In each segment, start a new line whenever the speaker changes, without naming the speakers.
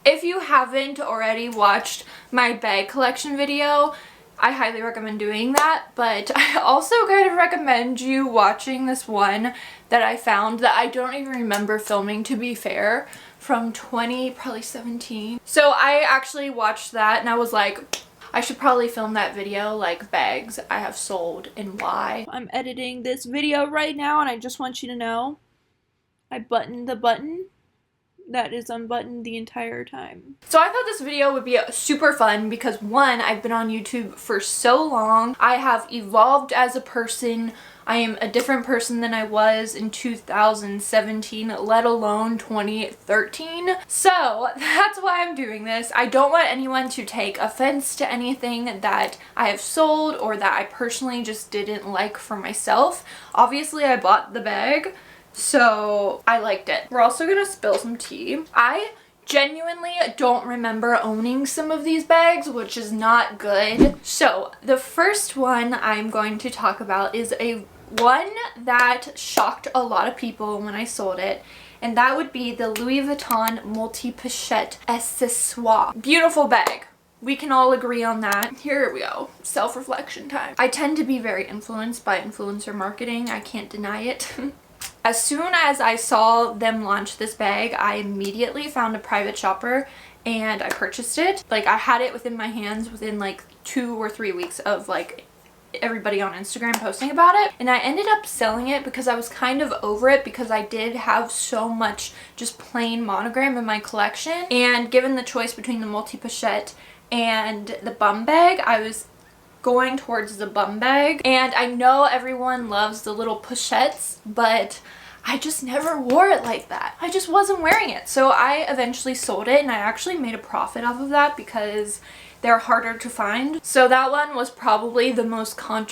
If you haven't already watched my bag collection video, I highly recommend doing that, but I also kind of recommend you watching this one that I found that I don't even remember filming, to be fair, from probably 17. So I actually watched that and I was like, I should probably film that video, like bags I have sold and why. I'm editing this video right now and I just want you to know I buttoned the button that is unbuttoned the entire time. So I thought this video would be super fun because one, I've been on YouTube for so long. I have evolved as a person. I am a different person than I was in 2017, let alone 2013. So that's why I'm doing this. I don't want anyone to take offense to anything that I have sold or that I personally just didn't like for myself. Obviously, I bought the bag, so I liked it. We're also gonna spill some tea. I genuinely don't remember owning some of these bags, which is not good. So the first one I'm going to talk about is one that shocked a lot of people when I sold it, and that would be the Louis Vuitton Multi-Pochette Accessoire. Beautiful bag. We can all agree on that. Here we go. Self-reflection time. I tend to be very influenced by influencer marketing. I can't deny it. As soon as I saw them launch this bag, I immediately found a private shopper and I purchased it. Like, I had it within my hands within like 2 or 3 weeks of like everybody on Instagram posting about it, and I ended up selling it because I was kind of over it because I did have so much just plain monogram in my collection, and given the choice between the multi-pochette and the bum bag, I was going towards the bum bag. And I know everyone loves the little pochettes, but I just never wore it like that. I just wasn't wearing it. So I eventually sold it and I actually made a profit off of that because they're harder to find. So that one was probably the most I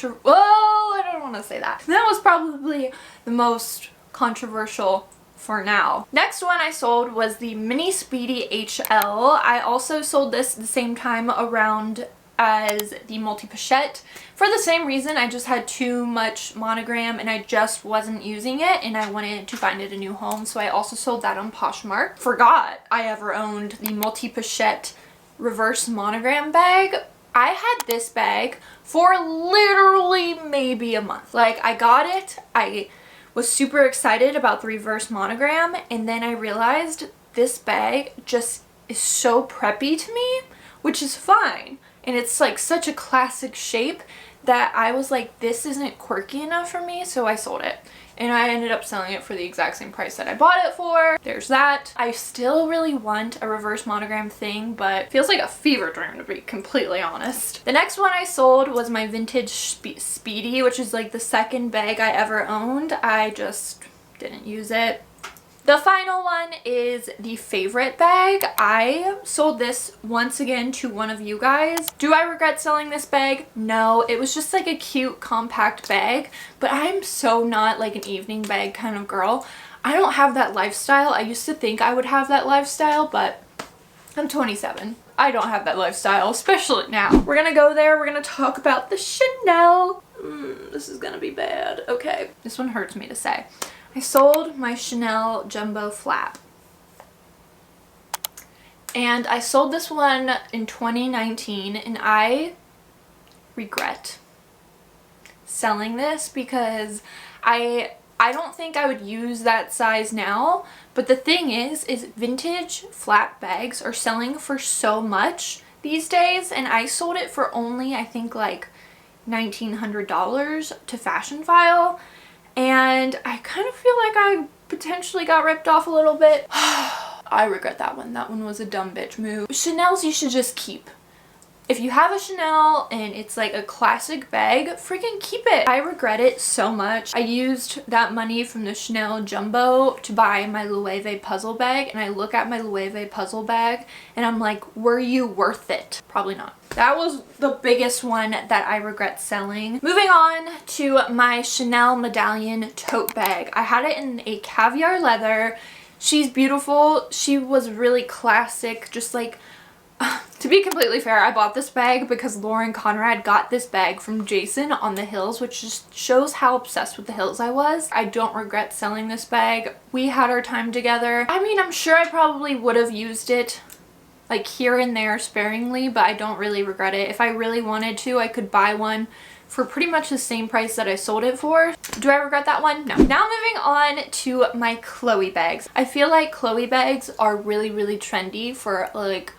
don't want to say that. That was probably the most controversial for now. Next one I sold was the Mini Speedy Hl. I also sold this the same time around as the multi-pochette for the same reason. I just had too much monogram and I just wasn't using it and I wanted to find it a new home, so I also sold that on Poshmark. Forgot I ever owned the multi-pochette reverse monogram bag. I had this bag for literally maybe a month. Like, I got it, I was super excited about the reverse monogram, and then I realized this bag just is so preppy to me, which is fine. And it's like such a classic shape that I was like, this isn't quirky enough for me, so I sold it. And I ended up selling it for the exact same price that I bought it for. There's that. I still really want a reverse monogram thing, but it feels like a fever dream, to be completely honest. The next one I sold was my Vintage Speedy, which is like the second bag I ever owned. I just didn't use it. The final one is the favorite bag. I sold this once again to one of you guys. Do I regret selling this bag? No, it was just like a cute compact bag, but I'm so not like an evening bag kind of girl. I don't have that lifestyle. I used to think I would have that lifestyle, but I'm 27. I don't have that lifestyle, especially now. We're gonna go there. We're gonna talk about the Chanel. This is gonna be bad. Okay, this one hurts me to say. I sold my Chanel Jumbo Flap. And I sold this one in 2019 and I regret selling this because I don't think I would use that size now, but the thing is vintage flap bags are selling for so much these days, and I sold it for only, I think, like $1,900 to Fashion File. And I kind of feel like I potentially got ripped off a little bit. I regret that one. That one was a dumb bitch move. Chanel's you should just keep. If you have a Chanel and it's like a classic bag, freaking keep it. I regret it so much. I used that money from the Chanel Jumbo to buy my Loewe puzzle bag, and I look at my Loewe puzzle bag and I'm like, were you worth it? Probably not. That was the biggest one that I regret selling. Moving on to my Chanel Medallion tote bag. I had it in a caviar leather. She's beautiful. She was really classic, just like, to be completely fair, I bought this bag because Lauren Conrad got this bag from Jason on the Hills, which just shows how obsessed with the Hills I was. I don't regret selling this bag. We had our time together. I mean, I'm sure I probably would have used it like here and there sparingly, but I don't really regret it. If I really wanted to, I could buy one for pretty much the same price that I sold it for. Do I regret that one? No. Now moving on to my Chloe bags. I feel like Chloe bags are really trendy for like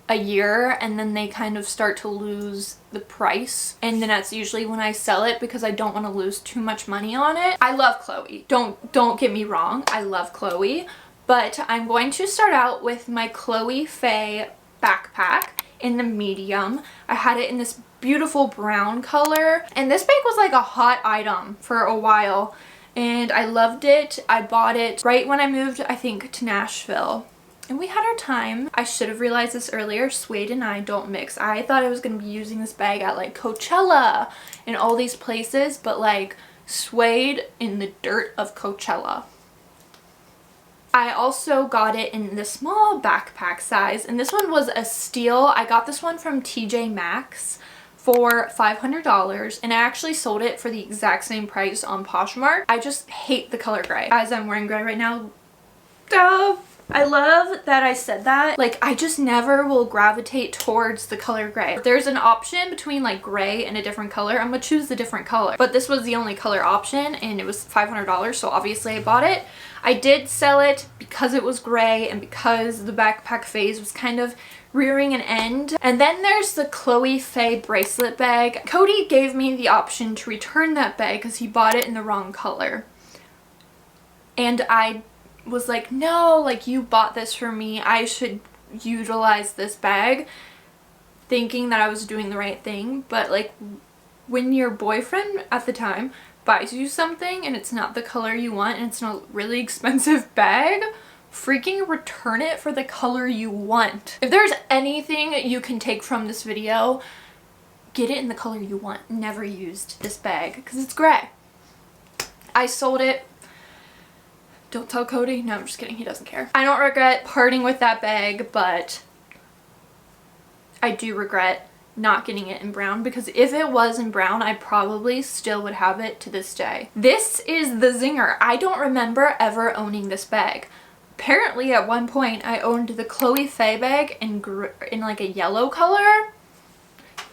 a year, and then they kind of start to lose the price, and then that's usually when I sell it because I don't want to lose too much money on it. I love Chloe. Don't get me wrong. I love Chloe, but I'm going to start out with my Chloe Faye backpack in the medium. I had it in this beautiful brown color, and this bag was like a hot item for a while, and I loved it. I bought it right when I moved, I think, to Nashville. And we had our time. I should have realized this earlier. Suede and I don't mix. I thought I was going to be using this bag at like Coachella and all these places, but like Suede in the dirt of Coachella. I also got it in the small backpack size, and this one was a steal. I got this one from TJ Maxx for $500, and I actually sold it for the exact same price on Poshmark. I just hate the color gray. As I'm wearing gray right now. Duh. I love that I said that. Like, I just never will gravitate towards the color gray. If there's an option between like gray and a different color, I'm gonna choose the different color. But this was the only color option, and it was $500, so obviously I bought it. I did sell it because it was gray and because the backpack phase was kind of rearing an end. And then there's the Chloe Faye bracelet bag. Cody gave me the option to return that bag because he bought it in the wrong color. And I was like, no, like, you bought this for me, I should utilize this bag, thinking that I was doing the right thing. But like, when your boyfriend at the time buys you something and it's not the color you want and it's a really expensive bag, freaking return it for the color you want. If there's anything you can take from this video, get it in the color you want. Never used this bag because it's gray. I sold it. Don't tell Cody. No, I'm just kidding. He doesn't care. I don't regret parting with that bag, but I do regret not getting it in brown, because if it was in brown, I probably still would have it to this day. This is the zinger. I don't remember ever owning this bag. Apparently at one point I owned the Chloe Faye bag in like a yellow color.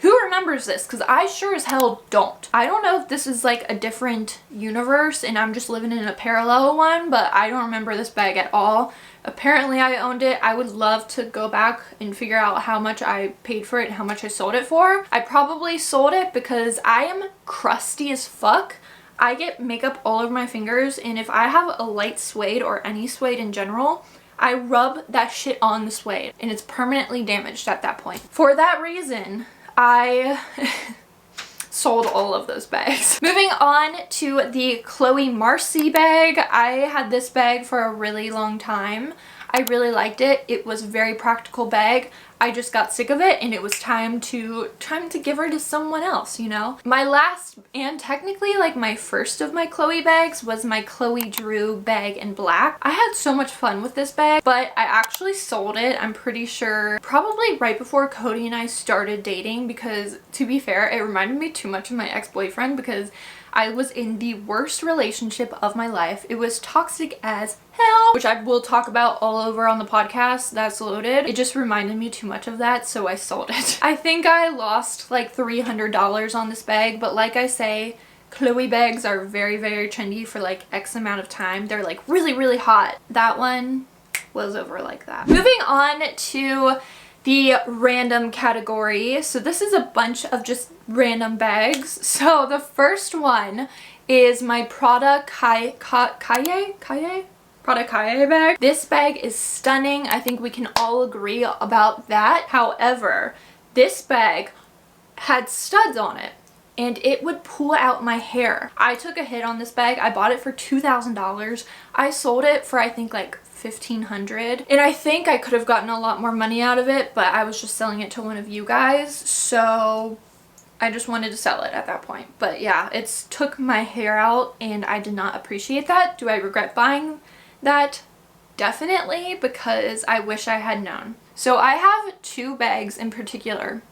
Who remembers this? Because I sure as hell don't. I don't know if this is like a different universe and I'm just living in a parallel one, but I don't remember this bag at all. Apparently I owned it. I would love to go back and figure out how much I paid for it and how much I sold it for. I probably sold it because I am crusty as fuck. I get makeup all over my fingers, and if I have a light suede or any suede in general, I rub that shit on the suede and it's permanently damaged at that point. For that reason, I sold all of those bags. Moving on to the Chloe Marcy bag. I had this bag for a really long time. I really liked it. It was a very practical bag. I just got sick of it and it was time to give her to someone else, you know? My last, and technically like my first of my Chloe bags, was my Chloe Drew bag in black. I had so much fun with this bag, but I actually sold it, I'm pretty sure, probably right before Cody and I started dating, because to be fair, it reminded me too much of my ex-boyfriend because I was in the worst relationship of my life. It was toxic as hell, which I will talk about all over on the podcast. That's loaded. It just reminded me too much of that, so I sold it. I think I lost like $300 on this bag, but like I say, Chloe bags are very, very trendy for like X amount of time. They're like really, really hot. That one was over like that. Moving on to the random category. So this is a bunch of just random bags. So the first one is my Prada Cahier bag. This bag is stunning. I think we can all agree about that. However, this bag had studs on it and it would pull out my hair. I took a hit on this bag. I bought it for $2,000. I sold it for I think like $1,500, and I think I could have gotten a lot more money out of it, but I was just selling it to one of you guys, so I just wanted to sell it at that point. But yeah, it's took my hair out and I did not appreciate that. Do I regret buying that? Definitely, because I wish I had known. So I have two bags in particular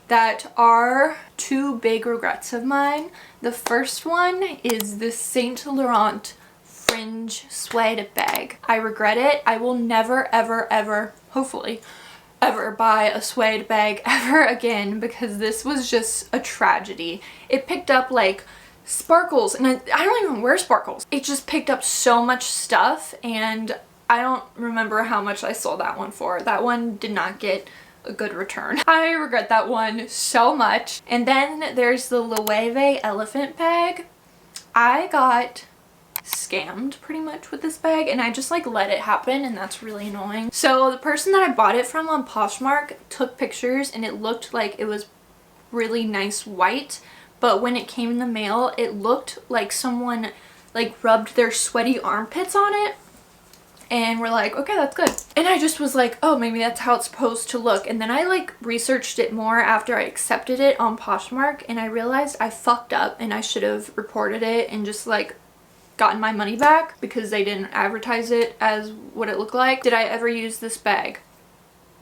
that are two big regrets of mine. The first one is the Saint Laurent Fringe Suede bag. I regret it. I will never, ever, ever, hopefully, ever buy a Suede bag ever again because this was just a tragedy. It picked up like sparkles, and I don't even wear sparkles. It just picked up so much stuff, and I don't remember how much I sold that one for. That one did not get a good return. I regret that one so much. And then there's the Loewe Elephant Bag. I got scammed pretty much with this bag, and I just like let it happen, and that's really annoying. So the person that I bought it from on Poshmark took pictures, and it looked like it was really nice white, but when it came in the mail it looked like someone like rubbed their sweaty armpits on it, and we're like, okay, that's good. And I just was like, oh, maybe that's how it's supposed to look. And then I like researched it more after I accepted it on Poshmark, and I realized I fucked up and I should have reported it and just like gotten my money back because they didn't advertise it as what it looked like. Did I ever use this bag?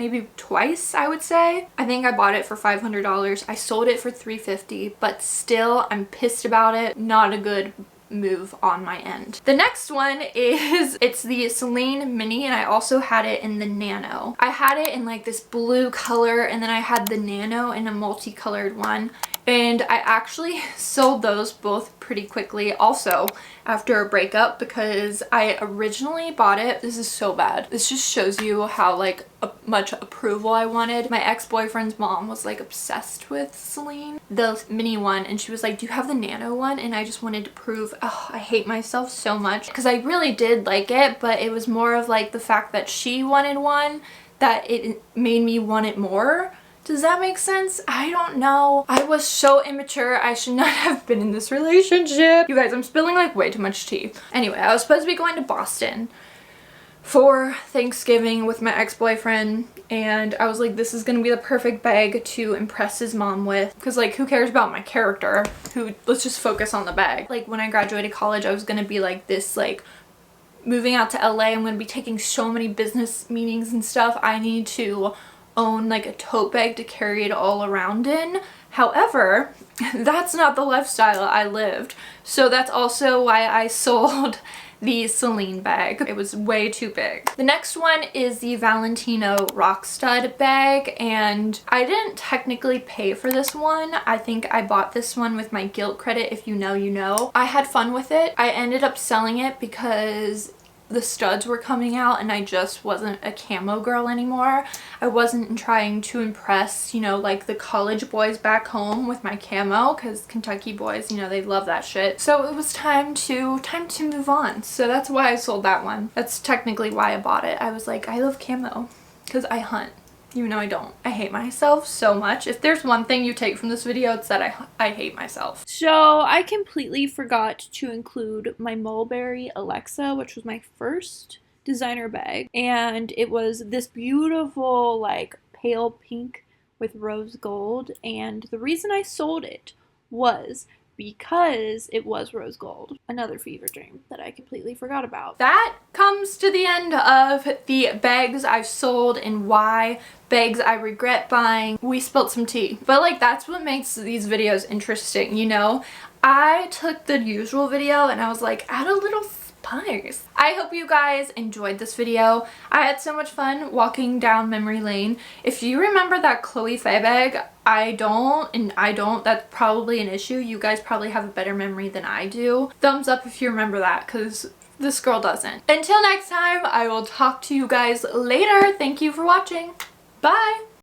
Maybe twice, I would say. I think I bought it for $500. I sold it for $350, but still I'm pissed about it. Not a good move on my end. The next one is, it's the Celine Mini, and I also had it in the Nano. I had it in like this blue color, and then I had the Nano in a multicolored one, and I actually sold those both pretty quickly also after a breakup because I originally bought it. This is so bad. This just shows you how like much approval I wanted. My ex-boyfriend's mom was like obsessed with Celine, the mini one, and she was like, do you have the Nano one? And I just wanted to prove, oh, I hate myself so much because I really did like it, but it was more of like the fact that she wanted one that it made me want it more. Does that make sense? I don't know. I was so immature. I should not have been in this relationship. You guys, I'm spilling like way too much tea. Anyway, I was supposed to be going to Boston for Thanksgiving with my ex-boyfriend, and I was like, this is gonna be the perfect bag to impress his mom with, because like, who cares about my character? Let's just focus on the bag. Like, when I graduated college, I was gonna be like this, like, moving out to LA, I'm gonna be taking so many business meetings and stuff. I need to own like a tote bag to carry it all around in. However, that's not the lifestyle I lived. So that's also why I sold the Celine bag. It was way too big. The next one is the Valentino Rockstud bag, and I didn't technically pay for this one. I think I bought this one with my guilt credit. If you know, you know. I had fun with it. I ended up selling it because the studs were coming out and I just wasn't a camo girl anymore. I wasn't trying to impress, you know, like the college boys back home with my camo, because Kentucky boys, you know, they love that shit. So it was time to move on. So that's why I sold that one. That's technically why I bought it. I was like, I love camo because I hunt. Even though I don't. I hate myself so much. If there's one thing you take from this video, it's that I hate myself. So I completely forgot to include my Mulberry Alexa, which was my first designer bag. And it was this beautiful like pale pink with rose gold. And the reason I sold it was because it was rose gold. Another fever dream that I completely forgot about. That comes to the end of the bags I've sold and why. Bags I regret buying. We spilled some tea. But like, that's what makes these videos interesting, you know? I took the usual video and I was like, add a little spice. I hope you guys enjoyed this video. I had so much fun walking down memory lane. If you remember that Chloe Faye bag, I don't, that's probably an issue. You guys probably have a better memory than I do. Thumbs up if you remember that, because this girl doesn't. Until next time, I will talk to you guys later. Thank you for watching. Bye!